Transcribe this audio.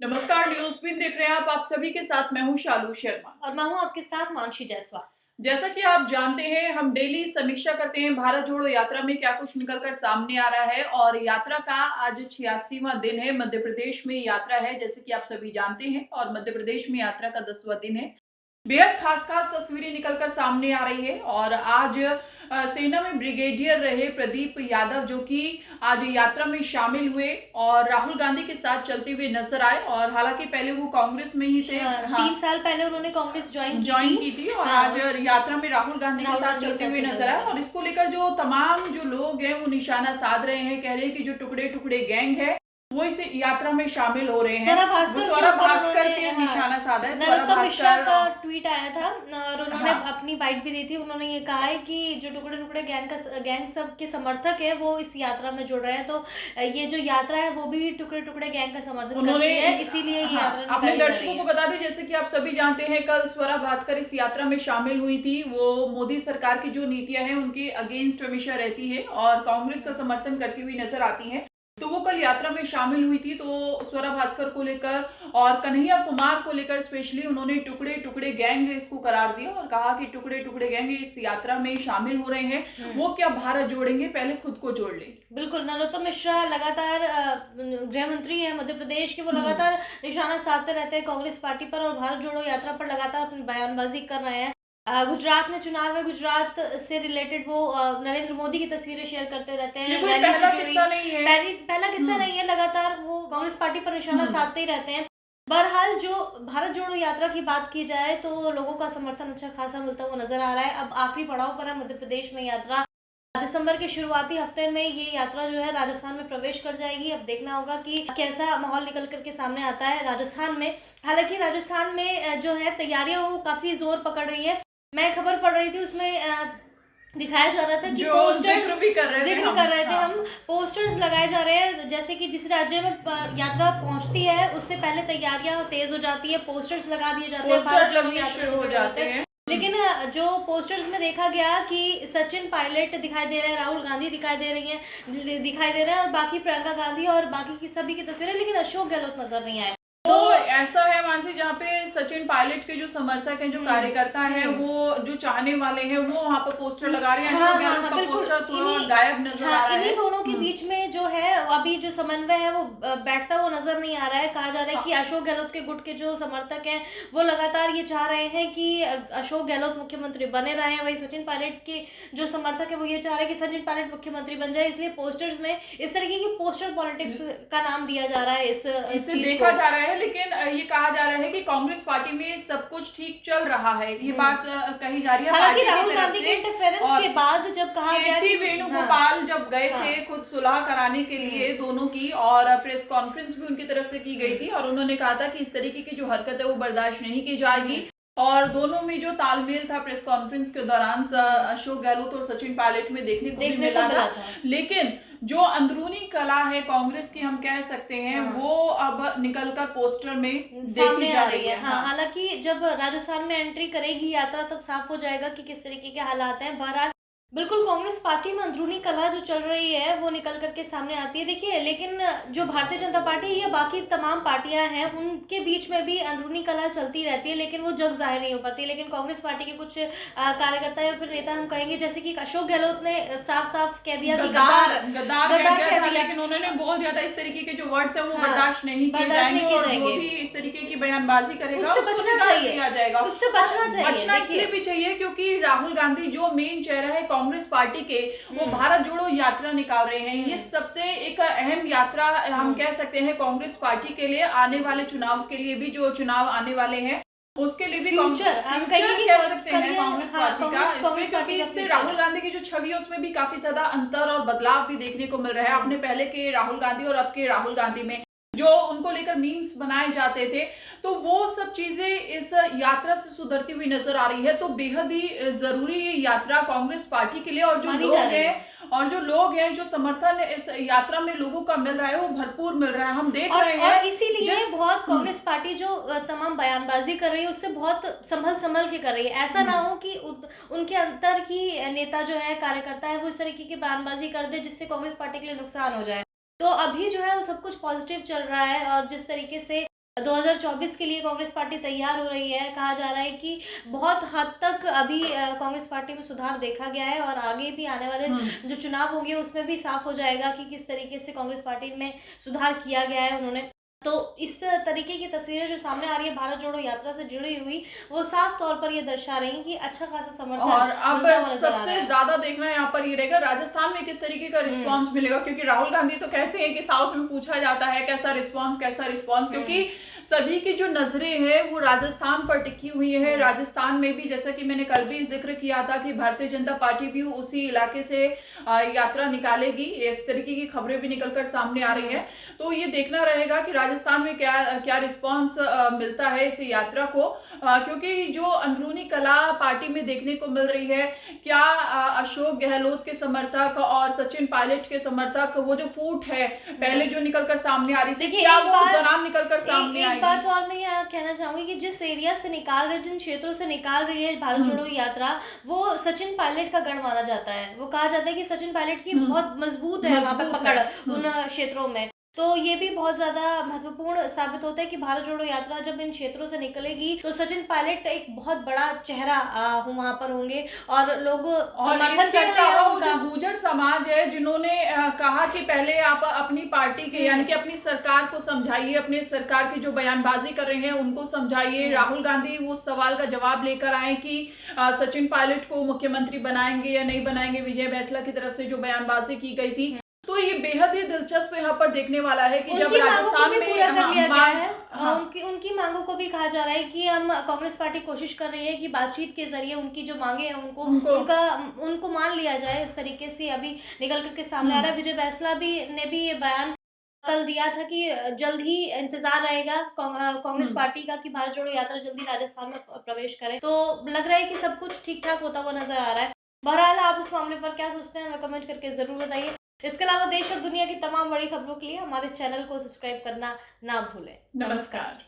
नमस्कार, news win देख रहे हैं आप सभी के साथ मैं हूं शालू शर्मा। और मैं हूं आपके साथ मानसी जायसवाल। जैसा कि आप जानते हैं, हम डेली समीक्षा करते हैं भारत जोड़ो यात्रा में क्या कुछ निकल कर सामने आ रहा है और यात्रा का आज 86वां दिन है। मध्य प्रदेश में यात्रा है, जैसे कि आप सभी जानते हैं, और मध्य प्रदेश में यात्रा का 10वां दिन है। बेहद खास खास तस्वीरें निकलकर सामने आ रही है और आज सेना में ब्रिगेडियर रहे प्रदीप यादव, जो कि आज यात्रा में शामिल हुए और राहुल गांधी के साथ चलते हुए नजर आए। और हालांकि पहले वो कांग्रेस में ही थे, हाँ, 3 साल पहले उन्होंने कांग्रेस ज्वाइन की थी और हाँ, आज यात्रा में राहुल गांधी के साथ चलते हुए नजर आए। और इसको लेकर जो तमाम जो लोग हैं वो निशाना साध रहे हैं, कह रहे हैं कि जो टुकड़े टुकड़े गैंग है वो इस यात्रा में शामिल हो रहे हैं। स्वरा भास्कर के निशाना साधा है। नरोत्तम मिश्रा का ट्वीट आया था और उन्होंने अपनी बाइट भी दी थी। उन्होंने ये कहा है कि जो टुकड़े टुकड़े गैंग सब के समर्थक है वो इस यात्रा में जुड़ रहे हैं। तो ये जो यात्रा है वो भी टुकड़े टुकड़े गैंग का समर्थन करती है, इसीलिए ये यात्रा अपने दर्शकों को बता दें, जैसे कि आप सभी जानते हैं, कल स्वरा भास्कर इस यात्रा में शामिल हुई थी। वो मोदी सरकार की जो नीतियां हैं उनके अगेंस्ट हमेशा रहती है और कांग्रेस का समर्थन करती हुई नजर आती है। तो वो कल यात्रा में शामिल हुई थी। तो स्वरा भास्कर को लेकर और कन्हैया कुमार को लेकर स्पेशली उन्होंने टुकड़े टुकड़े गैंग इसको करार दिया और कहा कि टुकड़े टुकड़े गैंग इस यात्रा में शामिल हो रहे हैं। वो क्या भारत जोड़ेंगे, पहले खुद को जोड़ ले। बिल्कुल, नरोत्तम मिश्रा लगातार गृह मंत्री है मध्य प्रदेश के, वो लगातार निशाना साधते रहते हैं कांग्रेस पार्टी पर और भारत जोड़ो यात्रा पर लगातार अपनी बयानबाजी कर रहे हैं। गुजरात में चुनाव है, गुजरात से रिलेटेड वो नरेंद्र मोदी की तस्वीरें शेयर करते रहते हैं। पहला किस्सा नहीं है, पहला किस्सा नहीं है, लगातार वो कांग्रेस पार्टी पर निशाना साधते ही रहते हैं। बहरहाल, जो भारत जोड़ो यात्रा की बात की जाए तो लोगों का समर्थन अच्छा खासा मिलता हुआ नजर आ रहा है। अब आखिरी पड़ाव पर है मध्य प्रदेश में यात्रा। दिसंबर के शुरुआती हफ्ते में ये यात्रा जो है राजस्थान में प्रवेश कर जाएगी। अब देखना होगा कि कैसा माहौल निकल करके सामने आता है राजस्थान में। हालांकि राजस्थान में जो है तैयारियां वो काफी जोर पकड़ रही है। मैं खबर पढ़ रही थी, उसमें दिखाया जा रहा था कि जिक्र कर रहे थे हम पोस्टर्स लगाए जा रहे हैं। जैसे कि जिस राज्य में यात्रा पहुंचती है उससे पहले तैयारियां तेज हो जाती है, पोस्टर्स लगा दिए जाते हैं, भारत जोड़ो यात्रा हो जाते हैं। लेकिन जो पोस्टर्स में देखा गया कि सचिन पायलट दिखाई दे रहे हैं, राहुल गांधी दिखाई दे रहे हैं और बाकी प्रियंका गांधी और बाकी की सभी की तस्वीरें, लेकिन अशोक गहलोत नजर नहीं आए। तो ऐसा है मानसी, जहाँ पे सचिन पायलट के जो समर्थक हैं, जो कार्यकर्ता हैं, वो जो चाहने वाले हैं वो वहाँ पर पोस्टर लगा रहे हैं। अशोक गहलोत का पोस्टर थोड़ा गायब नजर आ रहा है। इन्हीं दोनों के बीच में जो है अभी जो समन्वय है वो बैठता हुआ नजर नहीं आ रहा है। कहा जा रहा है कि अशोक गहलोत के गुट के जो समर्थक हैं वो लगातार ये चाह रहे हैं कि अशोक गहलोत मुख्यमंत्री बने रहे हैं, वही सचिन पायलट के जो समर्थक है वो ये चाह रहे हैं कि सचिन पायलट मुख्यमंत्री बन जाए। इसलिए पोस्टर्स में इस तरीके की पोस्टर पॉलिटिक्स का नाम दिया जा रहा है। इसे देखा जा रहा है, लेकिन ये कहा जा रहा है कि कांग्रेस पार्टी में सब कुछ ठीक चल रहा है, ये बात कही जा रही है। हालांकि राहुल गांधी के इंटरफेरेंस के बाद जब कहा गया कि वेणुगोपाल जब गए थे खुद सुलह कराने के लिए दोनों की, और प्रेस कॉन्फ्रेंस भी उनकी तरफ से की गई थी और उन्होंने कहा था कि इस तरीके की जो हरकत है वो बर्दाश्त नहीं की जाएगी। और दोनों में जो तालमेल था प्रेस कॉन्फ्रेंस के दौरान अशोक गहलोत और सचिन पायलट में देखने को मिला था। लेकिन जो अंदरूनी कला है कांग्रेस की, हम कह सकते हैं, वो अब निकलकर पोस्टर में देखी जा रही है। हालांकि जब राजस्थान में एंट्री करेगी यात्रा तब साफ हो जाएगा कि किस तरीके के हालात हैं। बहरहाल बिल्कुल कांग्रेस पार्टी में अंदरूनी कला जो चल रही है वो निकल करके सामने आती है। देखिए, लेकिन जो भारतीय जनता पार्टी या बाकी तमाम पार्टियां हैं उनके बीच में भी अंदरूनी कला चलती रहती है, लेकिन वो जग जाहिर नहीं हो पाती। लेकिन कांग्रेस पार्टी के कुछ कार्यकर्ता या फिर नेता हम कहेंगे, जैसे कि अशोक गहलोत ने साफ साफ कह दिया कि गद्दार कह दिया, लेकिन उन्होंने बोल दिया था इस तरीके के जो वर्ड्स है वो बर्दाश्त नहीं किए जाएंगे और जो भी इस तरीके की बयानबाजी करेगा उससे बचना चाहिए। उससे बचना इसलिए भी चाहिए क्योंकि राहुल गांधी जो मेन चेहरा है कांग्रेस पार्टी के, वो भारत जोड़ो यात्रा निकाल रहे हैं। ये सबसे एक अहम यात्रा हम कह सकते हैं कांग्रेस पार्टी के लिए, आने वाले चुनाव के लिए भी, जो चुनाव आने वाले हैं उसके लिए भी फ्यूचर कह सकते हैं कांग्रेस पार्टी का। क्योंकि इससे राहुल गांधी की जो छवि है उसमें भी काफी ज्यादा अंतर और बदलाव भी देखने को मिल रहा है। आपने पहले के राहुल गांधी और अब के राहुल गांधी में जो उनको लेकर मीम्स बनाए जाते थे, तो वो सब चीजें इस यात्रा से सुधरती हुई नजर आ रही है। तो बेहद ही जरूरी ये यात्रा कांग्रेस पार्टी के लिए, और जो लोग हैं जो समर्थन इस यात्रा में लोगों का मिल रहा है वो भरपूर मिल रहा है, हम देख रहे हैं। और इसीलिए बहुत कांग्रेस पार्टी जो तमाम बयानबाजी कर रही है उससे बहुत संभल के कर रही है। ऐसा ना हो कि उनके अंतर की नेता जो है, कार्यकर्ता है, वो इस तरीके की बयानबाजी कर दे जिससे कांग्रेस पार्टी के लिए नुकसान हो जाए। तो अभी जो है वो सब कुछ पॉजिटिव चल रहा है और जिस तरीके से 2024 के लिए कांग्रेस पार्टी तैयार हो रही है। कहा जा रहा है कि बहुत हद तक अभी कांग्रेस पार्टी में सुधार देखा गया है और आगे भी आने वाले जो चुनाव होंगे उसमें भी साफ हो जाएगा कि किस तरीके से कांग्रेस पार्टी में सुधार किया गया है उन्होंने। तो इस तरीके की तस्वीरें जो सामने आ रही है भारत जोड़ो यात्रा से जुड़ी हुई, वो साफ तौर पर ये दर्शा रही हैं कि अच्छा खासा समर्थन और अब मिलता हुआ नजर आ रहा सबसे है। ज्यादा देखना यहाँ पर ये रहेगा राजस्थान में किस तरीके का रिस्पांस मिलेगा, क्योंकि राहुल गांधी तो कहते हैं कि साउथ में पूछा जाता है कैसा रिस्पांस, क्योंकि सभी की जो नजरें हैं वो राजस्थान पर टिकी हुई है। राजस्थान में भी जैसा कि मैंने कल भी जिक्र किया था कि भारतीय जनता पार्टी भी उसी इलाके से यात्रा निकालेगी, इस तरीके की खबरें भी निकलकर सामने आ रही है। तो ये देखना रहेगा कि राजस्थान में क्या रिस्पांस मिलता है इस यात्रा को, क्योंकि जो अंदरूनी कला पार्टी में देखने को मिल रही है, क्या अशोक गहलोत के समर्थक और सचिन पायलट के समर्थक, वो जो फूट है पहले जो निकलकर सामने आ रही थी, क्या वो उस दौरान निकलकर सामने आएगी? एक बात और मैं यहाँ कहना चाहूंगी कि जिस एरिया से निकाल रहे, जिन क्षेत्रों से निकाल रही है भारत जोड़ो यात्रा, वो सचिन पायलट का गढ़ माना जाता है। वो कहा जाता है कि सचिन पायलट की बहुत मजबूत है वहां पर पकड़ उन क्षेत्रों में। तो ये भी बहुत ज्यादा महत्वपूर्ण साबित होता है कि भारत जोड़ो यात्रा जब इन क्षेत्रों से निकलेगी तो सचिन पायलट एक बहुत बड़ा चेहरा वहां पर होंगे और लोग समर्थन करते हैं। वो जो गुर्जर समाज है जिन्होंने कहा कि पहले आप अपनी पार्टी के यानी कि अपनी सरकार को समझाइए, अपने सरकार की जो बयानबाजी कर रहे हैं उनको समझाइए। राहुल गांधी वो सवाल का जवाब लेकर आए कि सचिन पायलट को मुख्यमंत्री बनाएंगे या नहीं बनाएंगे, विजय बैंसला की तरफ से जो बयानबाजी की गई थी। तो ये बेहद ही दिलचस्प यहाँ पर देखने वाला है कि जब राजस्थान में उनकी मांगों को भी कहा जा रहा है कि हम कांग्रेस पार्टी कोशिश कर रही है कि बातचीत के जरिए उनकी जो मांगे हैं उनको मान लिया जाए। इस तरीके से अभी निकल करके सामने आ रहा है। विजय बैंसला ने भी ये बयान कल दिया था कि जल्द ही इंतजार रहेगा कांग्रेस पार्टी का कि भारत जोड़ो यात्रा जल्दी राजस्थान में प्रवेश करे। तो लग रहा है कि सब कुछ ठीक ठाक होता हुआ नजर आ रहा है। बहरहाल आप इस मामले पर क्या सोचते हैं हमें कमेंट करके जरूर बताइए। इसके अलावा देश और दुनिया की तमाम बड़ी खबरों के लिए हमारे चैनल को सब्सक्राइब करना ना भूलें। नमस्कार।